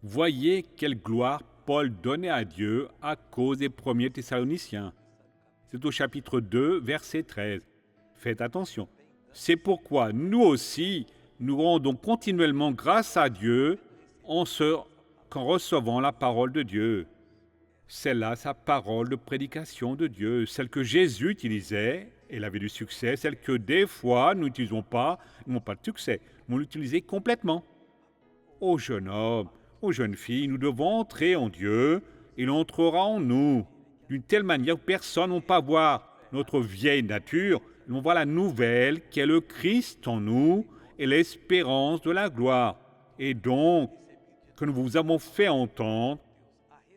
Voyez quelle gloire Paul donnait à Dieu à cause des premiers Thessaloniciens. C'est au chapitre 2, verset 13. Faites attention. C'est pourquoi nous aussi, nous rendons continuellement grâce à Dieu qu'en recevant la parole de Dieu. C'est là sa parole de prédication de Dieu, celle que Jésus utilisait, elle avait du succès, celle que des fois nous n'utilisons pas, nous n'avons pas de succès, mais on l'utilisait complètement. Ô jeune homme, ô jeune fille, nous devons entrer en Dieu, il entrera en nous, d'une telle manière que personne ne va voir notre vieille nature, on voit la nouvelle qui est le Christ en nous et l'espérance de la gloire. Et donc, que nous vous avons fait entendre,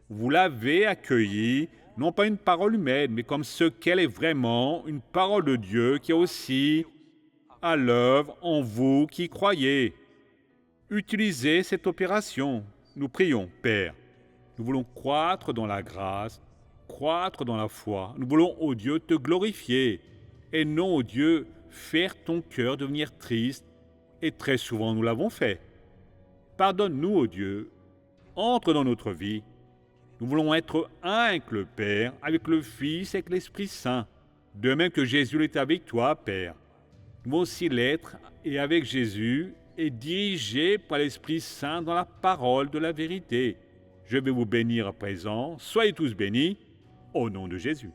vous l'avez accueilli, non pas une parole humaine, mais comme ce qu'elle est vraiment, une parole de Dieu qui est aussi à l'œuvre en vous qui croyez. Utilisez cette opération. Nous prions, Père. Nous voulons croître dans la grâce, croître dans la foi. Nous voulons, ô Dieu, te glorifier. Et non, ô Dieu, faire ton cœur devenir triste. Et très souvent, nous l'avons fait. Pardonne-nous, ô Dieu. Entre dans notre vie. Nous voulons être un avec le Père, avec le Fils et avec l'Esprit Saint. De même que Jésus est avec toi, Père. Nous voulons aussi l'être et avec Jésus et dirigés par l'Esprit Saint dans la parole de la vérité. Je vais vous bénir à présent. Soyez tous bénis, au nom de Jésus.